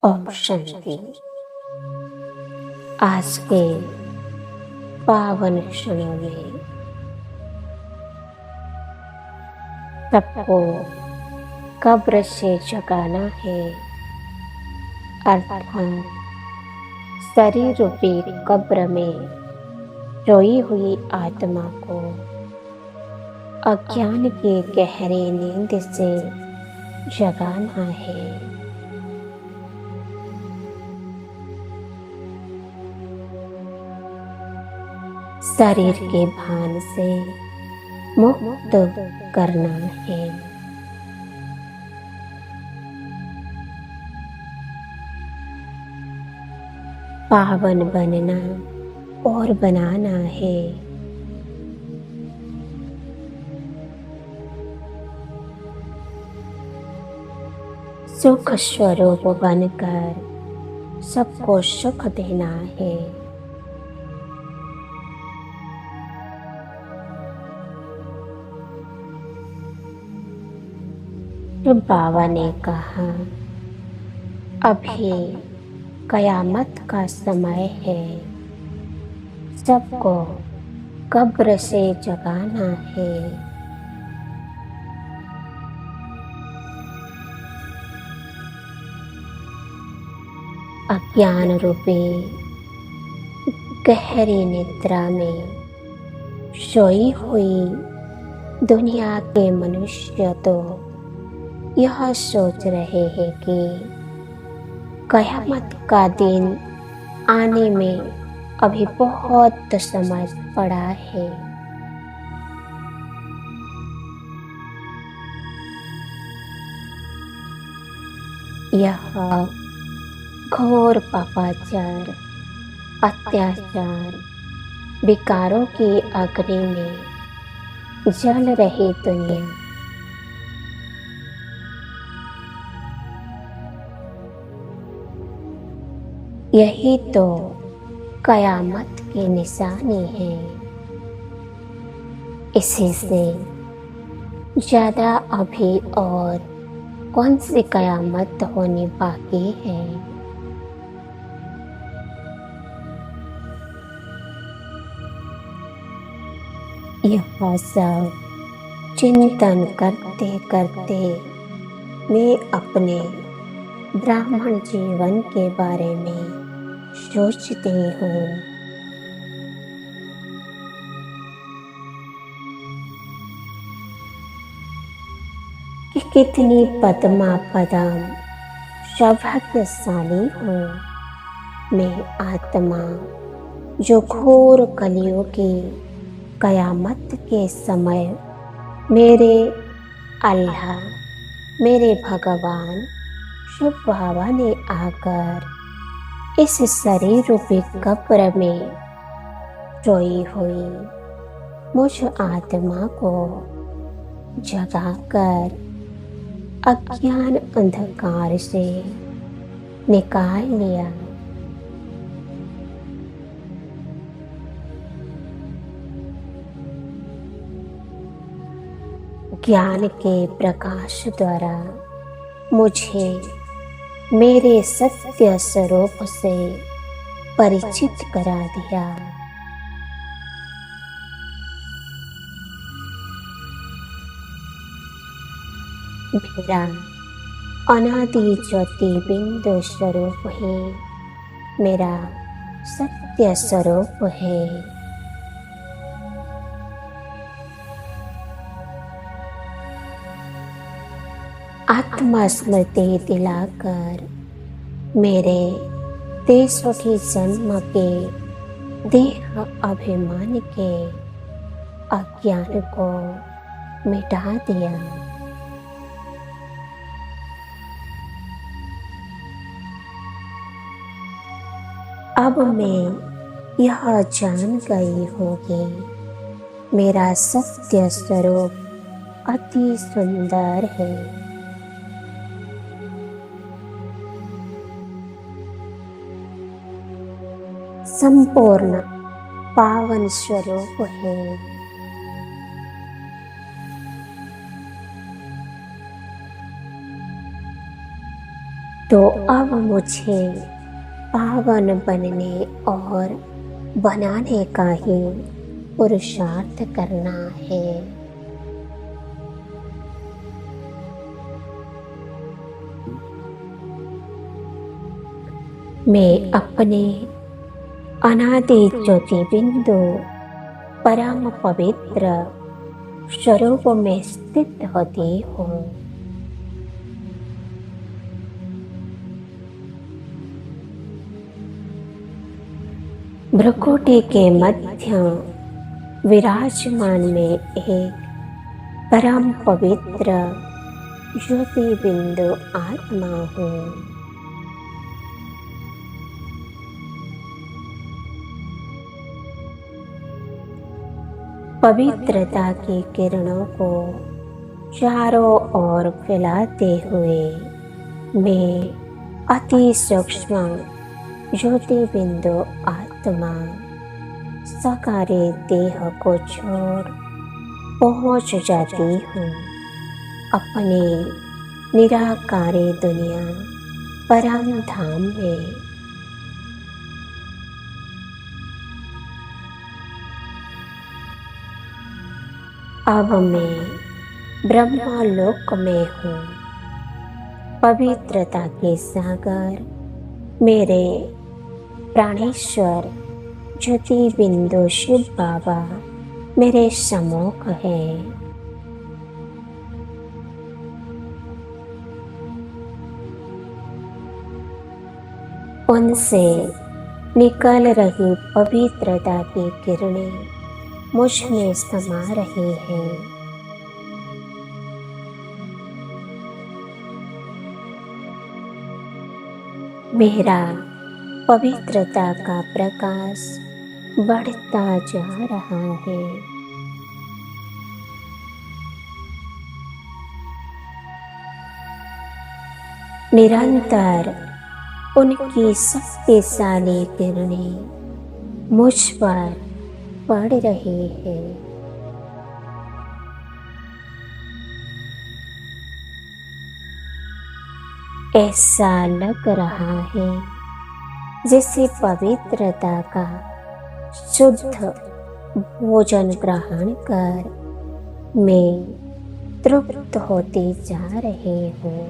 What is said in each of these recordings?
ओम शांति। आज के पावन क्षणों में सबको कब्र से जगाना है, अर्थात शरीर रूपी कब्र में सोई हुई आत्मा को अज्ञान की गहरी नींद से जगाना है। शरीर के भान से मुक्त करना है। पावन बनना और बनाना है। सुख स्वरूप बनकर सबको सुख देना है। बाबा ने कहा, अभी कयामत का समय है, सबको कब्र से जगाना है। अज्ञान रूपी गहरी निद्रा में सोई हुई दुनिया के मनुष्य तो यह सोच रहे हैं कि कयामत का दिन आने में अभी बहुत समय पड़ा है। यह घोर पापाचार, अत्याचार, विकारों की अग्नि में जल रही दुनिया यही तो कयामत की निशानी है। इसी से ज्यादा अभी और कौन सी कयामत होनी बाकी है। यह सब चिंतन करते करते मैं अपने ब्राह्मण जीवन के बारे में सोचती हूँ। कि कितनी पद्मा पदम सौभाग्यशाली हूँ मैं आत्मा, जो घोर कलियुग की कयामत के समय मेरे अल्लाह, मेरे भगवान शिव बाबा ने आकर इस शरीर रूपी कब्र में सोई हुई मुझ आत्मा को जगाकर अज्ञान अंधकार से निकाल लिया। ज्ञान के प्रकाश द्वारा मुझे मेरे सत्य स्वरूप से परिचित करा दिया। मेरा अनादि ज्योति बिंदु स्वरूप ही मेरा सत्य स्वरूप है। आत्मा स्मृति दिलाकर मेरे 63 जन्म के देह अभिमान के अज्ञान को मिटा दिया। अब मैं यह जान गई हूँ कि मेरा सत्य स्वरूप अति सुंदर है। संपूर्ण पावन स्वरूप है। तो अब मुझे पावन बनने और बनाने का ही पुरुषार्थ करना है। मैं अपने अनादि ज्योति बिंदु परम पवित्र स्वरूप में स्थित होती हूँ। भ्रुकुटी के मध्य विराजमान में एक परम पवित्र ज्योति बिंदु आत्मा हूँ। पवित्रता की किरणों को चारों ओर फैलाते हुए मैं अति सूक्ष्म ज्योति बिंदु आत्मा साकारे देह को छोड़ पहुंच जाती हूँ अपने निराकारी दुनिया परम धाम में। अब मैं ब्रह्मलोक में हूँ। पवित्रता के सागर मेरे प्राणेश्वर ज्योति बिंदु शिव बाबा मेरे सम्मुख है। उनसे निकल रही पवित्रता की किरणें मुझ में समा रही हैं। मेरा पवित्रता का प्रकाश बढ़ता जा रहा है। निरंतर उनकी शक्तिशाली किरणें मुझ पर पड़ रही है। ऐसा लग रहा है जैसे पवित्रता का शुद्ध भोजन ग्रहण कर मैं तृप्त होती जा रही हूँ।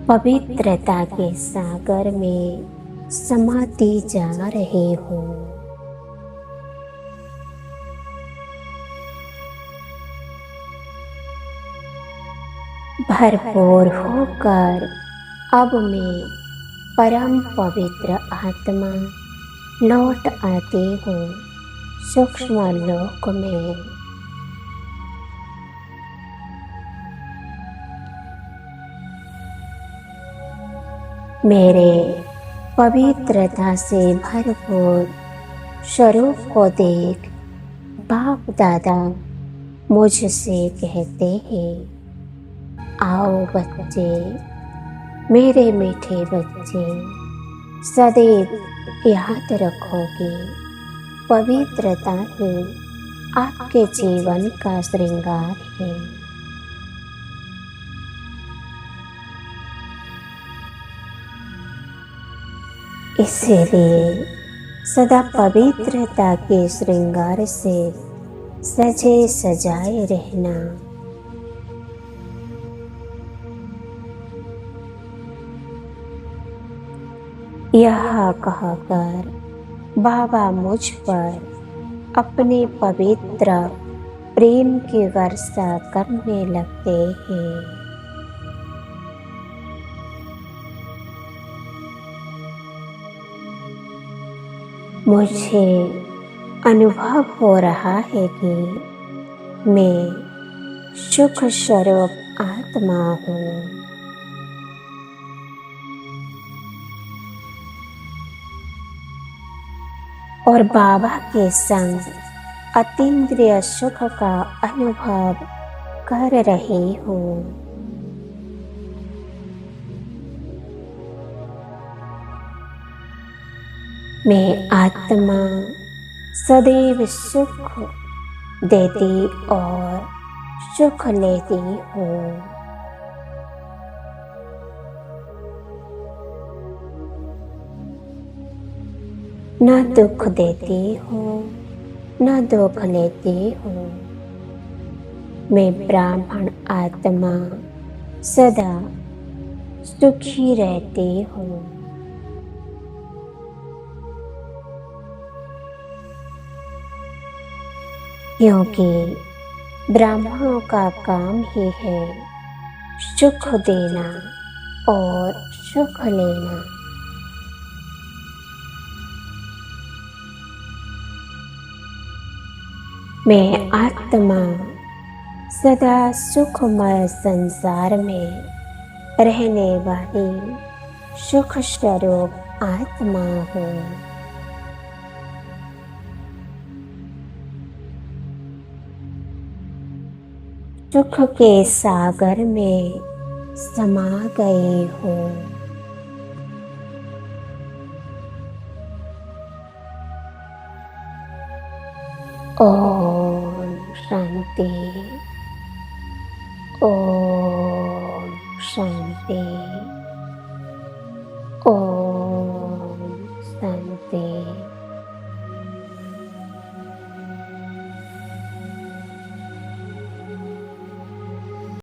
पवित्रता के सागर में समाती जा रही हूँ। भरपूर होकर अब मैं परम पवित्र आत्मा लौट आती हूँ सूक्ष्म लोक में। मेरे पवित्रता से भरपूर स्वरूप को देख बाप दादा मुझसे कहते हैं, आओ बच्चे, मेरे मीठे बच्चे, सदैव याद रखोगे पवित्रता ही आपके जीवन का श्रृंगार है। इसीलिए सदा पवित्रता के श्रृंगार से सजे सजाए रहना। यह कहकर बाबा मुझ पर अपने पवित्र प्रेम की वर्षा करने लगते हैं। मुझे अनुभव हो रहा है कि मैं सुख स्वरूप आत्मा हूँ। और बाबा के संग अतीन्द्रिय सुख का अनुभव कर रही हूँ। मैं आत्मा सदैव सुख देती और सुख लेती हूँ। न दुख देती हूँ, न दुख लेती हूँ। मैं ब्राह्मण आत्मा सदा सुखी रहती हूँ। क्योंकि ब्राह्मणों का काम ही है सुख देना और सुख लेना। मैं आत्मा सदा सुखमय संसार में रहने वाली सुख स्वरूप आत्मा हूँ। सुख के सागर में समा गई हूँ। ओम शांति, ओम शांति, ओम शांति।